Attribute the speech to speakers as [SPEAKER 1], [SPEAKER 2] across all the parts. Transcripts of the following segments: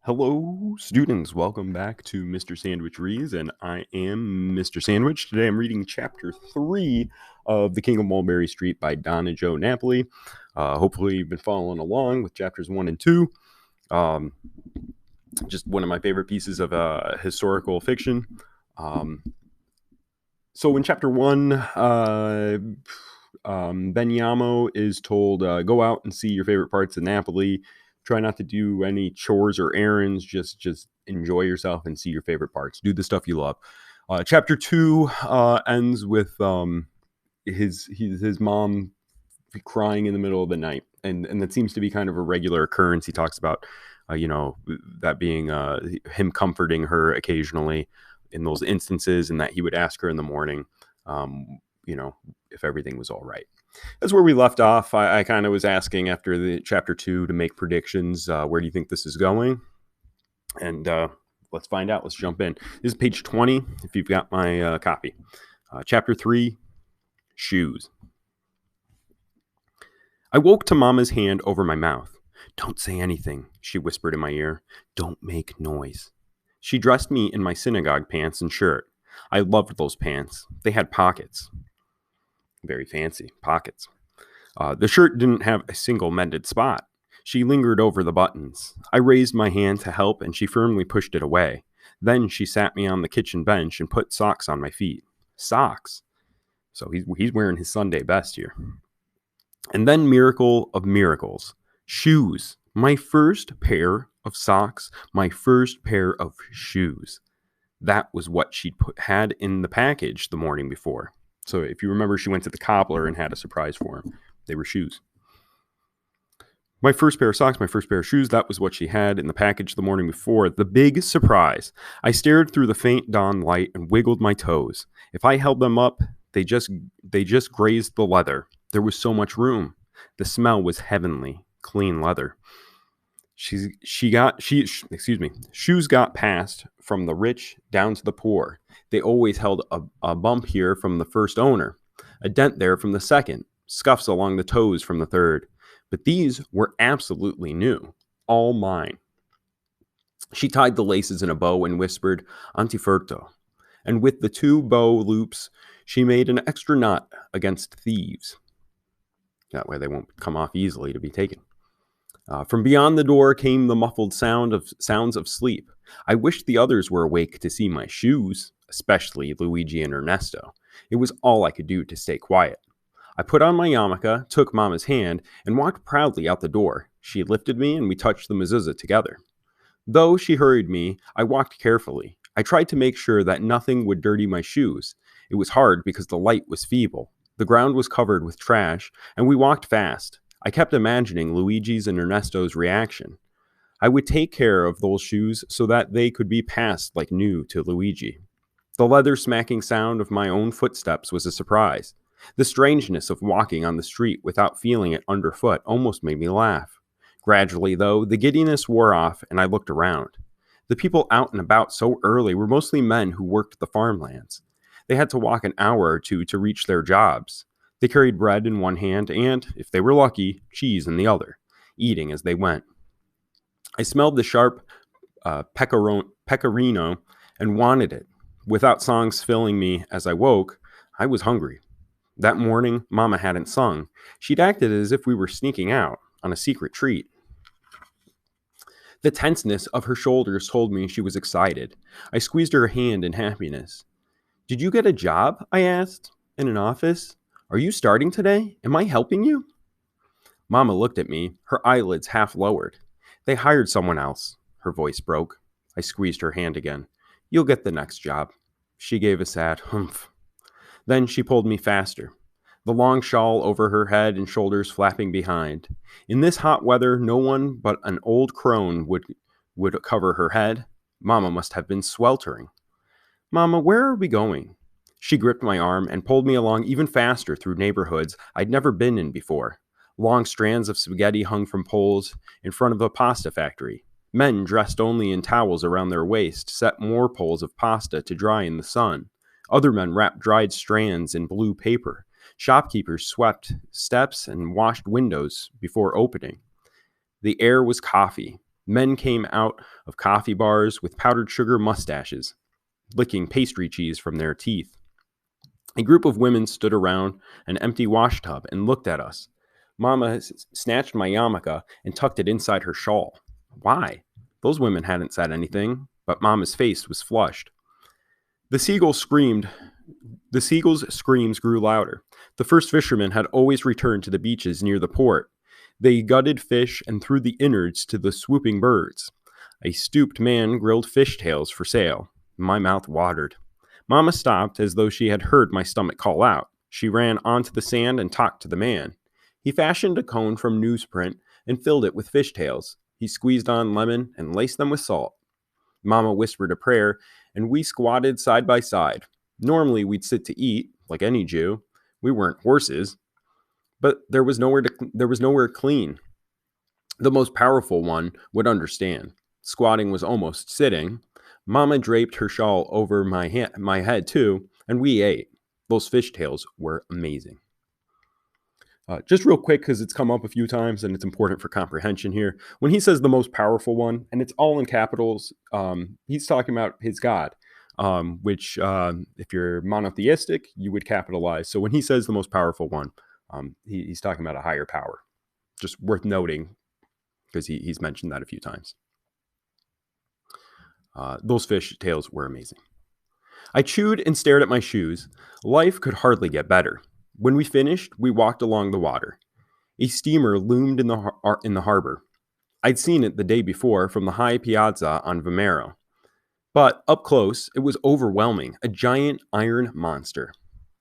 [SPEAKER 1] Hello, students. Welcome back to Mr. Sandwich Reads, and I am Mr. Sandwich. Today I'm reading Chapter 3 of The King of Mulberry Street by Donna Napoli. Hopefully you've been following along with Chapters 1 and 2. Just one of my favorite pieces of historical fiction. So in Chapter 1, Benyamo is told, go out and see your favorite parts of Napoli. Try not to do any chores or errands. Just enjoy yourself and see your favorite parts. Do the stuff you love. Chapter 2 ends with his mom crying in the middle of the night, and that seems to be kind of a regular occurrence. He talks about that being him comforting her occasionally in those instances, and that he would ask her in the morning, if everything was all right. That's where we left off. I kind of was asking after the chapter 2 to make predictions. Where do you think this is going? And let's find out. Let's jump in. This is page 20, if you've got my copy. Chapter 3, Shoes. I woke to Mama's hand over my mouth. "Don't say anything," she whispered in my ear. "Don't make noise." She dressed me in my synagogue pants and shirt. I loved those pants. They had pockets. Very fancy pockets. The shirt didn't have a single mended spot. She lingered over the buttons. I raised my hand to help, and she firmly pushed it away. Then she sat me on the kitchen bench and put socks on my feet. Socks. So he's wearing his Sunday best here. And then, miracle of miracles, shoes. My first pair of socks, my first pair of shoes. That was what she'd had in the package the morning before. So if you remember, she went to the cobbler and had a surprise for him. They were shoes. My first pair of socks, my first pair of shoes, that was what she had in the package the morning before. The big surprise. I stared through the faint dawn light and wiggled my toes. If I held them up, they just grazed the leather. There was so much room. The smell was heavenly, clean leather. Shoes got passed from the rich down to the poor. They always held a bump here from the first owner, a dent there from the second, scuffs along the toes from the third. But these were absolutely new, all mine. She tied the laces in a bow and whispered, "Antifurto." And with the 2 bow loops, she made an extra knot against thieves. That way they won't come off easily to be taken. From beyond the door came the muffled sounds of sleep. I wished the others were awake to see my shoes, especially Luigi and Ernesto. It was all I could do to stay quiet. I put on my yarmulke, took Mama's hand, and walked proudly out the door. She lifted me, and we touched the mezuzah together. Though she hurried me, I walked carefully. I tried to make sure that nothing would dirty my shoes. It was hard because the light was feeble. The ground was covered with trash, and we walked fast. I kept imagining Luigi's and Ernesto's reaction. I would take care of those shoes so that they could be passed like new to Luigi. The leather smacking sound of my own footsteps was a surprise. The strangeness of walking on the street without feeling it underfoot almost made me laugh. Gradually, though, the giddiness wore off, and I looked around. The people out and about so early were mostly men who worked the farmlands. They had to walk an hour or two to reach their jobs. They carried bread in one hand and, if they were lucky, cheese in the other, eating as they went. I smelled the sharp pecorino and wanted it. Without songs filling me as I woke, I was hungry. That morning, Mama hadn't sung. She'd acted as if we were sneaking out on a secret treat. The tenseness of her shoulders told me she was excited. I squeezed her hand in happiness. "Did you get a job?" I asked. "In an office? Are you starting today? Am I helping you?" Mama looked at me, her eyelids half lowered. "They hired someone else." Her voice broke. I squeezed her hand again. "You'll get the next job." She gave a sad humph. Then she pulled me faster, the long shawl over her head and shoulders flapping behind. In this hot weather, no one but an old crone would cover her head. Mama must have been sweltering. "Mama, where are we going?" She gripped my arm and pulled me along even faster through neighborhoods I'd never been in before. Long strands of spaghetti hung from poles in front of a pasta factory. Men dressed only in towels around their waist set more poles of pasta to dry in the sun. Other men wrapped dried strands in blue paper. Shopkeepers swept steps and washed windows before opening. The air was coffee. Men came out of coffee bars with powdered sugar mustaches, licking pastry cheese from their teeth. A group of women stood around an empty washtub and looked at us. Mama snatched my yarmulke and tucked it inside her shawl. Why? Those women hadn't said anything, but Mama's face was flushed. The seagulls screamed. The seagulls' screams grew louder. The first fishermen had always returned to the beaches near the port. They gutted fish and threw the innards to the swooping birds. A stooped man grilled fish tails for sale. My mouth watered. Mama stopped as though she had heard my stomach call out. She ran onto the sand and talked to the man. He fashioned a cone from newsprint and filled it with fish tails. He squeezed on lemon and laced them with salt. Mama whispered a prayer, and we squatted side by side. Normally, we'd sit to eat, like any Jew. We weren't horses. But there was nowhere clean. The most powerful one would understand. Squatting was almost sitting. Mama draped her shawl over my head, too, and we ate. Those fish tails were amazing. Just real quick, because it's come up a few times and it's important for comprehension here. When he says the most powerful one, and it's all in capitals, he's talking about his God, which if you're monotheistic, you would capitalize. So when he says the most powerful one, he's talking about a higher power. Just worth noting, because he's mentioned that a few times. Those fish tails were amazing. I chewed and stared at my shoes. Life could hardly get better. When we finished, we walked along the water. A steamer loomed in the harbor. I'd seen it the day before from the high piazza on Vomero. But up close, it was overwhelming, a giant iron monster.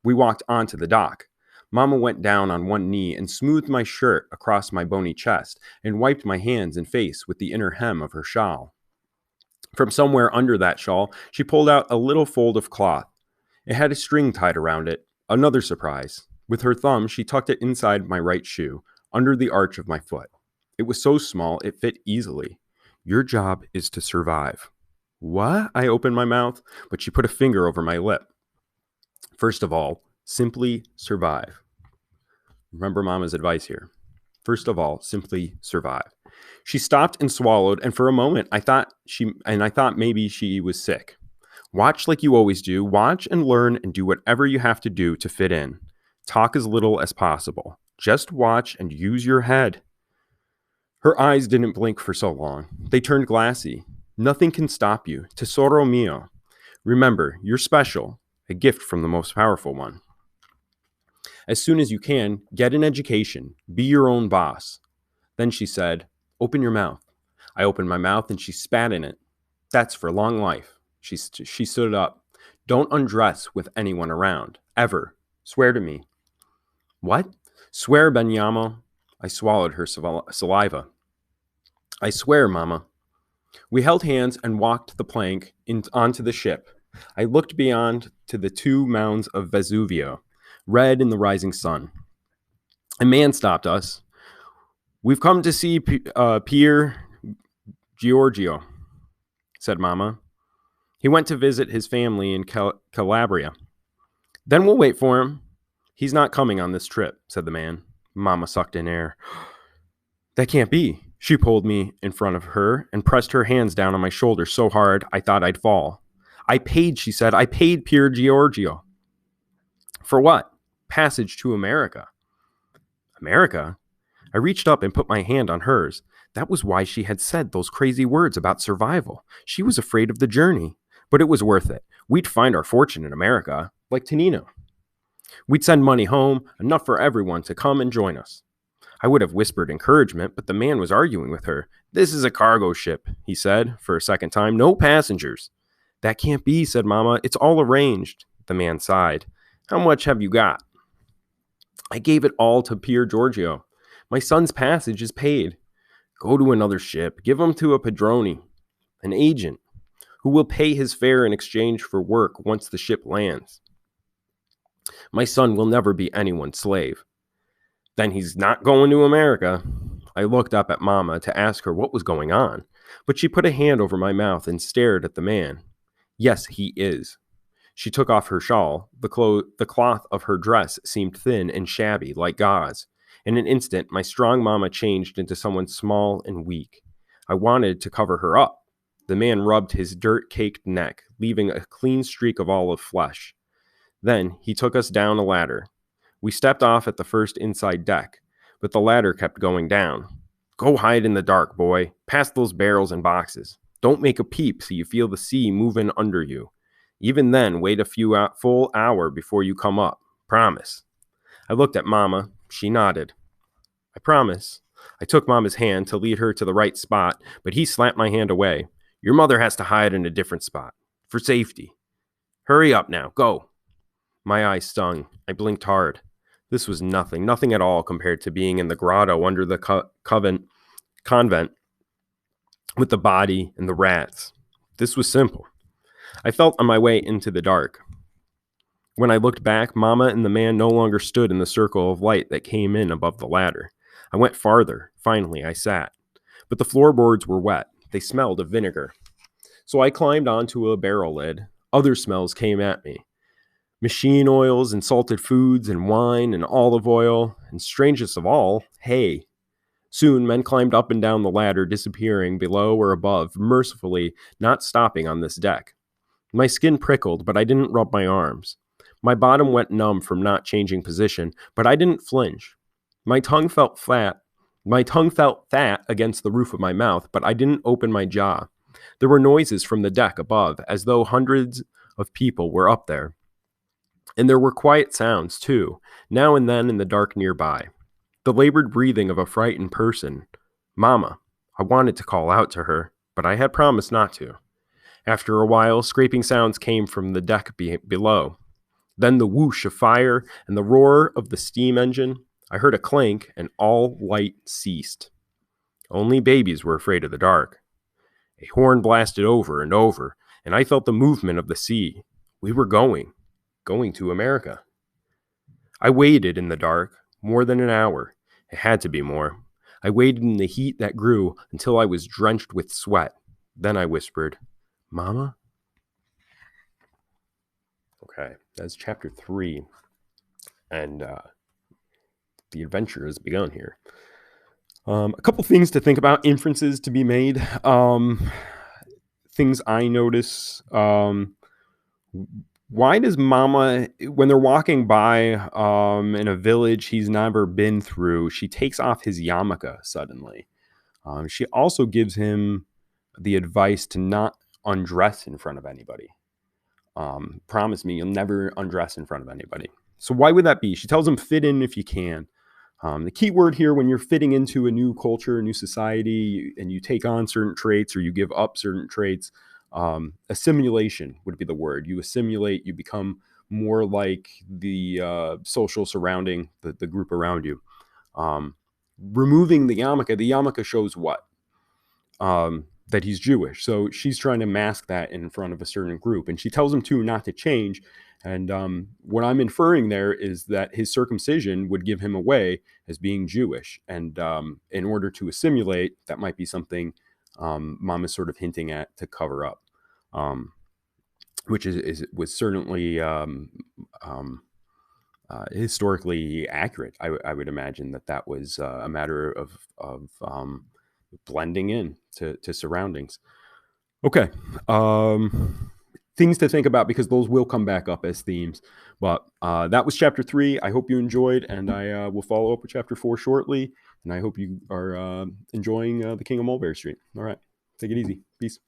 [SPEAKER 1] We walked onto the dock. Mama went down on one knee and smoothed my shirt across my bony chest and wiped my hands and face with the inner hem of her shawl. From somewhere under that shawl, she pulled out a little fold of cloth. It had a string tied around it. Another surprise. With her thumb, she tucked it inside my right shoe, under the arch of my foot. It was so small, it fit easily. Your job is to survive. What? I opened my mouth, but she put a finger over my lip. First of all, simply survive. Remember Mama's advice here. First of all, simply survive. She stopped and swallowed, and for a moment, I thought maybe she was sick. Watch like you always do. Watch and learn and do whatever you have to do to fit in. Talk as little as possible. Just watch and use your head. Her eyes didn't blink for so long. They turned glassy. Nothing can stop you. Tesoro mio. Remember, you're special. A gift from the most powerful one. As soon as you can, get an education. Be your own boss. Then she said, open your mouth. I opened my mouth and she spat in it. That's for long life. She stood up. Don't undress with anyone around. Ever. Swear to me. What? Swear, Benyamo. I swallowed her saliva. I swear, Mama. We held hands and walked the plank onto the ship. I looked beyond to the two mounds of Vesuvio, red in the rising sun. A man stopped us. We've come to see Pier Giorgio, said Mama. He went to visit his family in Calabria. Then we'll wait for him. He's not coming on this trip, said the man. Mama sucked in air. That can't be. She pulled me in front of her and pressed her hands down on my shoulder so hard I thought I'd fall. I paid, she said. I paid Pier Giorgio. For what? Passage to America. America? I reached up and put my hand on hers. That was why she had said those crazy words about survival. She was afraid of the journey. But it was worth it. We'd find our fortune in America, like Tonino. We'd send money home, enough for everyone to come and join us. I would have whispered encouragement, but the man was arguing with her. This is a cargo ship, he said, for a second time. No passengers. That can't be, said Mama. It's all arranged. The man sighed. How much have you got? I gave it all to Pier Giorgio. My son's passage is paid. Go to another ship. Give him to a padrone, an agent, who will pay his fare in exchange for work once the ship lands. My son will never be anyone's slave. Then he's not going to America. I looked up at Mama to ask her what was going on, but she put a hand over my mouth and stared at the man. Yes, he is. She took off her shawl. The cloth of her dress seemed thin and shabby, like gauze. In an instant, my strong Mama changed into someone small and weak. I wanted to cover her up. The man rubbed his dirt-caked neck, leaving a clean streak of olive flesh. Then he took us down a ladder. We stepped off at the first inside deck, but the ladder kept going down. Go hide in the dark, boy. Past those barrels and boxes. Don't make a peep so you feel the sea moving under you. Even then, wait a full hour before you come up. Promise. I looked at Mama. She nodded. I promise. I took Mama's hand to lead her to the right spot, but he slapped my hand away. Your mother has to hide in a different spot. For safety. Hurry up now. Go. My eyes stung. I blinked hard. This was nothing at all compared to being in the grotto under the convent with the body and the rats. This was simple. I felt on my way into the dark. When I looked back, Mama and the man no longer stood in the circle of light that came in above the ladder. I went farther. Finally, I sat. But the floorboards were wet. They smelled of vinegar. So I climbed onto a barrel lid. Other smells came at me. Machine oils and salted foods and wine and olive oil, and strangest of all, hay. Soon men climbed up and down the ladder, disappearing below or above, mercifully not stopping on this deck. My skin prickled, but I didn't rub my arms. My bottom went numb from not changing position, but I didn't flinch. My tongue felt fat against the roof of my mouth, but I didn't open my jaw. There were noises from the deck above, as though hundreds of people were up there. And there were quiet sounds, too, now and then in the dark nearby. The labored breathing of a frightened person. Mama. I wanted to call out to her, but I had promised not to. After a while, scraping sounds came from the deck below. Then the whoosh of fire and the roar of the steam engine. I heard a clank, and all light ceased. Only babies were afraid of the dark. A horn blasted over and over, and I felt the movement of the sea. We were going to America. I waited in the dark, more than an hour. It had to be more. I waited in the heat that grew until I was drenched with sweat. Then I whispered, Mama? Okay, that's chapter 3. And the adventure has begun here. A couple things to think about, inferences to be made. Things I notice. Why does Mama, when they're walking by in a village he's never been through, she takes off his yarmulke suddenly? She also gives him the advice to not undress in front of anybody. Promise me you'll never undress in front of anybody. So why would that be? She tells him fit in if you can. The key word here, when you're fitting into a new culture, a new society, and you take on certain traits or you give up certain traits, assimilation would be the word. You assimilate, you become more like the social surrounding, the group around you. Removing the yarmulke shows what? That he's Jewish. So she's trying to mask that in front of a certain group. And she tells him too not to change. And what I'm inferring there is that his circumcision would give him away as being Jewish. And in order to assimilate, that might be something Mom is sort of hinting at to cover up, which was certainly historically accurate. I would imagine that was a matter of blending in to surroundings. Okay. Things to think about, because those will come back up as themes. But that was chapter 3. I hope you enjoyed, and I will follow up with chapter 4 shortly. And I hope you are enjoying The King of Mulberry Street. All right. Take it easy. Peace.